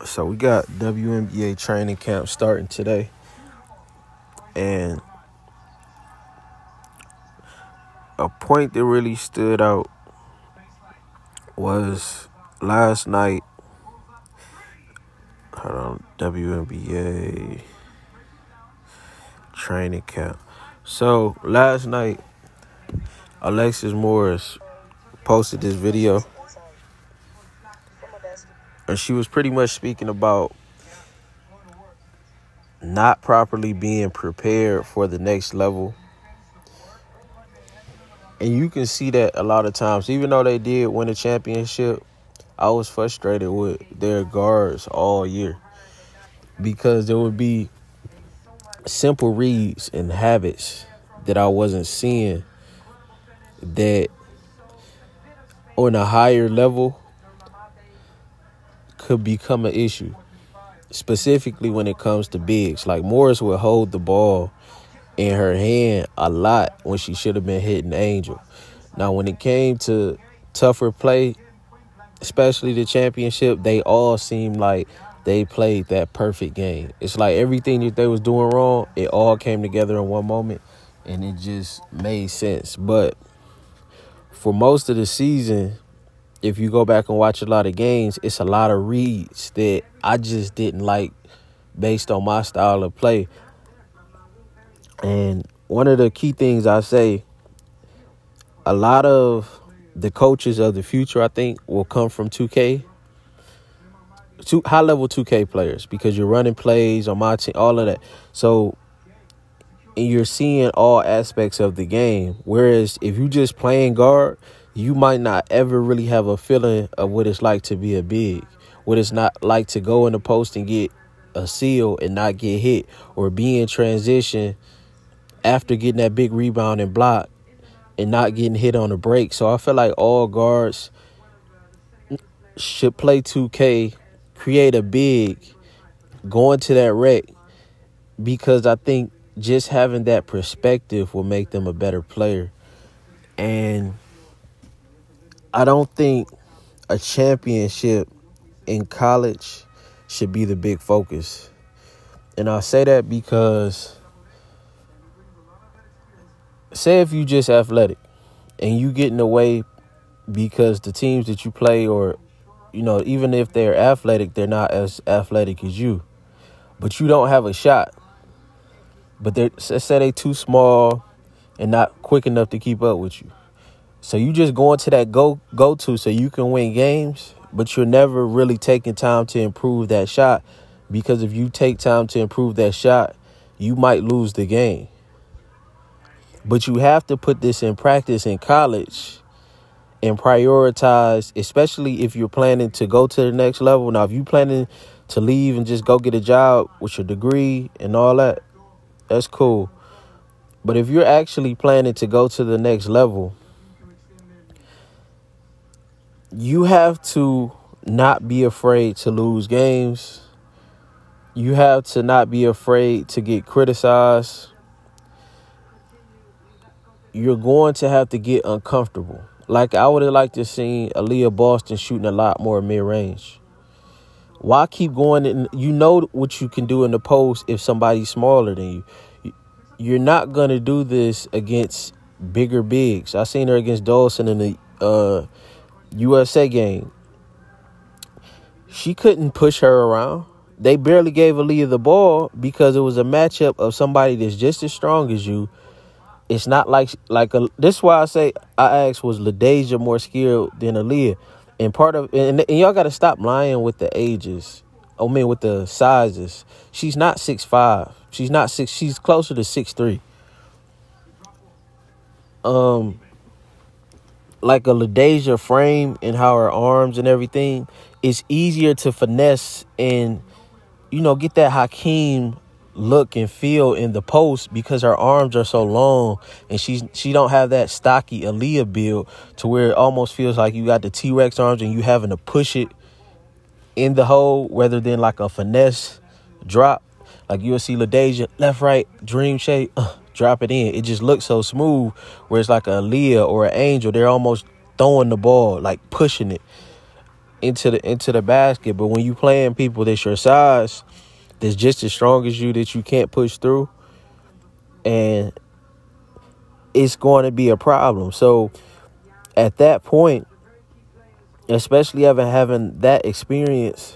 So we got WNBA training camp starting today. And a point that really stood out was last night. Hold on, WNBA training camp. So last night, Alexis Morris posted this video. And she was pretty much speaking about not properly being prepared for the next level. And you can see that a lot of times. Even though they did win a championship, I was frustrated with their guards all year. Because there would be simple reads and habits that I wasn't seeing that on a higher level could become an issue, specifically when it comes to bigs. Like Morris would hold the ball in her hand a lot when she should have been hitting Angel. Now, when it came to tougher play, especially the championship, they all seemed like they played that perfect game. It's like everything that they was doing wrong, it all came together in one moment, and it just made sense. But for most of the season, if you go back and watch a lot of games, it's a lot of reads that I just didn't like based on my style of play. And one of the key things I say, a lot of the coaches of the future, I think, will come from 2K, high-level 2K players, because you're running plays on my team, all of that. So, and you're seeing all aspects of the game. Whereas if you just playing guard, you might not ever really have a feeling of what it's like to be a big, what it's not like to go in the post and get a seal and not get hit, or be in transition after getting that big rebound and block and not getting hit on the break. So I feel like all guards should play 2K, create a big, go into that rec, because I think just having that perspective will make them a better player. And I don't think a championship in college should be the big focus. And I say that because, say if you just athletic and you get in the way because the teams that you play, or, you know, even if they're athletic, they're not as athletic as you, but you don't have a shot. But say they too small and not quick enough to keep up with you. So you just go into that go-to so you can win games, but you're never really taking time to improve that shot, because if you take time to improve that shot, you might lose the game. But you have to put this in practice in college and prioritize, especially if you're planning to go to the next level. Now, if you're planning to leave and just go get a job with your degree and all that, that's cool. But if you're actually planning to go to the next level, you have to not be afraid to lose games. You have to not be afraid to get criticized. You're going to have to get uncomfortable. Like, I would have liked to see Aaliyah Boston shooting a lot more mid-range. Why keep going? You know what you can do in the post if somebody's smaller than you. You're not going to do this against bigger bigs. I seen her against Dawson in the USA game. She couldn't push her around. They barely gave Aaliyah the ball because it was a matchup of somebody that's just as strong as you. It's not like this is why I say I asked, was LaDeja more skilled than Aaliyah? And part of and y'all got to stop lying with the ages. I mean, with the sizes. She's not 6'5". She's not 6. She's closer to 6'3". Like a LaDeja frame and how her arms and everything, it's easier to finesse and, you know, get that Hakeem look and feel in the post because her arms are so long, and she don't have that stocky Aaliyah build to where it almost feels like you got the T-Rex arms and you having to push it in the hole rather than like a finesse drop. Like you'll see LaDeja left, right, dream shape, drop it in. It just looks so smooth, where it's like a Aaliyah or an Angel. They're almost throwing the ball, like pushing it. into the basket. But when you playing people that's your size, that's just as strong as you, that you can't push through, and it's going to be a problem. So at that point, especially having that experience,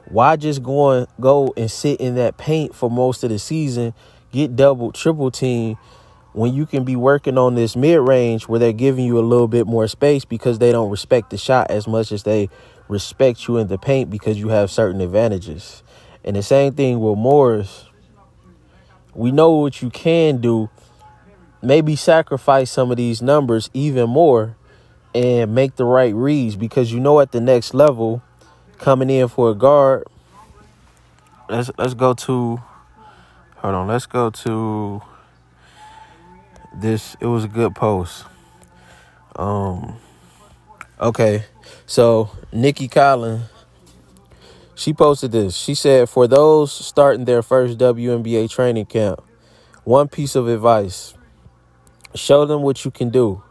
why just go and sit in that paint for most of the season, get double, triple team, when you can be working on this mid-range where they're giving you a little bit more space because they don't respect the shot as much as they respect you in the paint because you have certain advantages. And the same thing with Morris. We know what you can do. Maybe sacrifice some of these numbers even more and make the right reads, because you know at the next level, coming in for a guard, let's go to this. It was a good post. Okay, so Nikki Collins, she posted this. She said, for those starting their first WNBA training camp, one piece of advice: show them what you can do,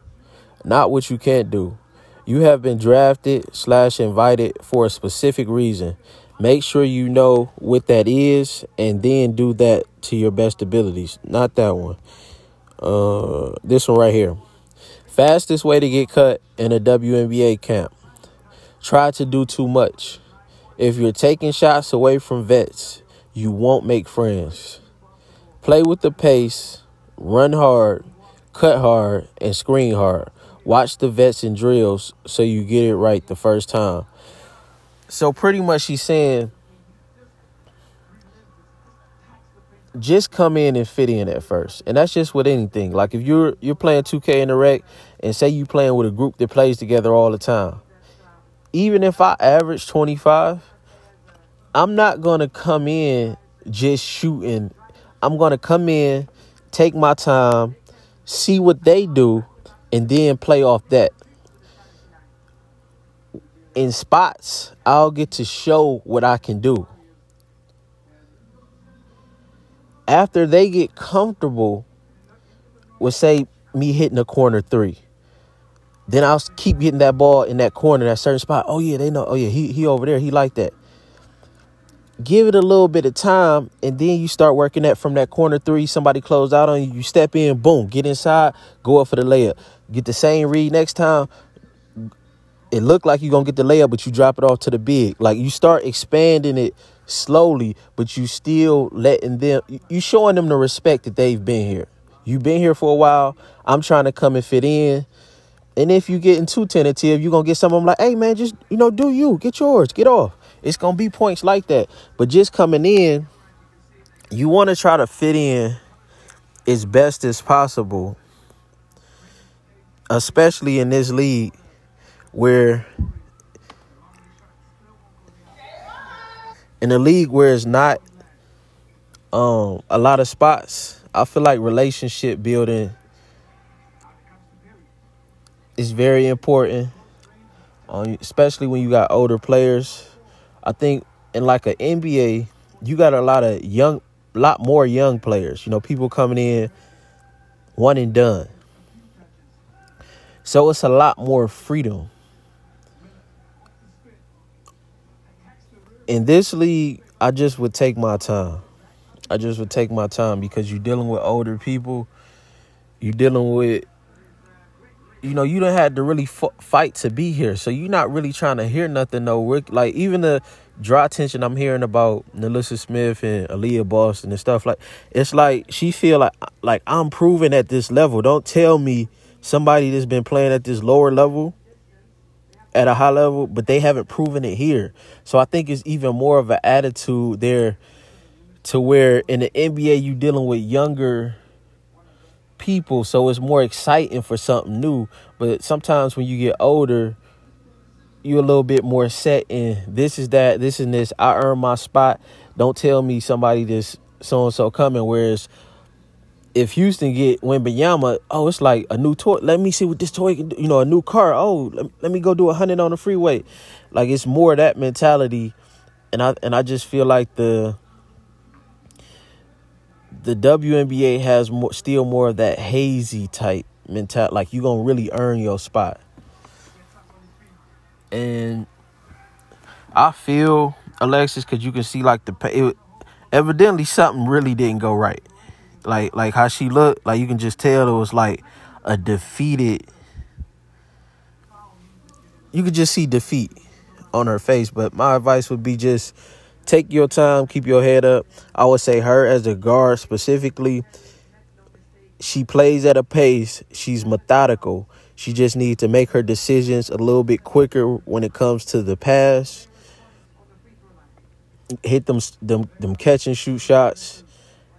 not what you can't do. You have been drafted/invited for a specific reason. Make sure you know what that is and then do that to your best abilities. Not that one. This one right here. Fastest way to get cut in a WNBA camp: try to do too much. If you're taking shots away from vets, you won't make friends. Play with the pace, run hard, cut hard, and screen hard. Watch the vets and drills so you get it right the first time. So pretty much she's saying, just come in and fit in at first. And that's just with anything. Like if you're playing 2K in the rec and say you playing with a group that plays together all the time. Even if I average 25, I'm not going to come in just shooting. I'm going to come in, take my time, see what they do, and then play off that. In spots, I'll get to show what I can do. After they get comfortable with, say, me hitting a corner three, then I'll keep getting that ball in that corner, that certain spot. Oh, yeah, they know. Oh, yeah, he over there. He like that. Give it a little bit of time, and then you start working that from that corner three. Somebody close out on you. You step in, boom, get inside, go up for the layup. Get the same read next time. It looked like you're going to get the layup, but you drop it off to the big. Like, you start expanding it slowly, but you still letting them, you showing them the respect that they've been here. You've been here for a while. I'm trying to come and fit in. And if you're getting too tentative, you're going to get some of them like, hey, man, just, do you. Get yours. Get off. It's going to be points like that. But just coming in, you want to try to fit in as best as possible, especially in this league where it's not a lot of spots. I feel like relationship building is very important, especially when you got older players. I think in like an NBA, you got a lot more young players. People coming in one and done. So it's a lot more freedom. In this league, I just would take my time. Because you're dealing with older people. You're dealing with, you don't have to really fight to be here. So you're not really trying to hear nothing. No, like even the dry tension I'm hearing about Nalissa Smith and Aaliyah Boston and stuff, like it's like she feel like I'm proving at this level. Don't tell me somebody that's been playing at this lower level, at a high level, but they haven't proven it here. So I think it's even more of an attitude there, to where in the NBA you dealing with younger people, so it's more exciting for something new. But sometimes when you get older, you're a little bit more set in this is that, this and this. I earned my spot. Don't tell me somebody this so-and-so coming. Whereas if Houston get Wembanyama, oh, it's like a new toy. Let me see what this toy can do. A new car. Oh, let me go do 100 on the freeway. Like, it's more of that mentality. And I just feel like the WNBA has still more of that hazy type mentality. Like, you're going to really earn your spot. And I feel, Alexis, because you can see like evidently something really didn't go right. Like how she looked, like you can just tell it was like a defeated. You could just see defeat on her face. But my advice would be just take your time, keep your head up. I would say her as a guard specifically, she plays at a pace. She's methodical. She just needs to make her decisions a little bit quicker when it comes to the pass. Hit them catch and shoot shots.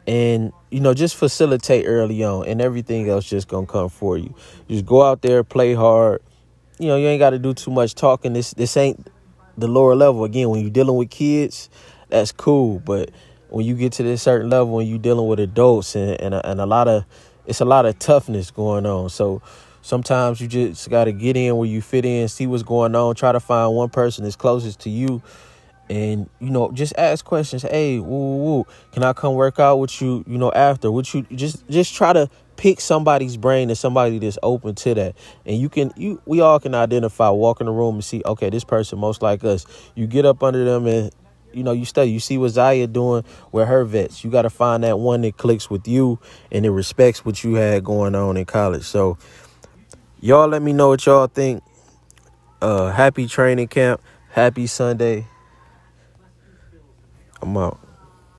And, just facilitate early on, and everything else just going to come for you. Just go out there, play hard. You ain't got to do too much talking. This ain't the lower level. Again, when you're dealing with kids, that's cool. But when you get to this certain level, when you're dealing with adults and a lot of toughness going on. So sometimes you just got to get in where you fit in, see what's going on, try to find one person that's closest to you. And, just ask questions. Hey, woo, can I come work out with you, after? Would you just try to pick somebody's brain and somebody that's open to that. And we all can identify, walk in the room and see, okay, this person most like us. You get up under them and, you study. You see what Zaya doing with her vets. You got to find that one that clicks with you and it respects what you had going on in college. So y'all let me know what y'all think. Happy training camp. Happy Sunday. I'm out.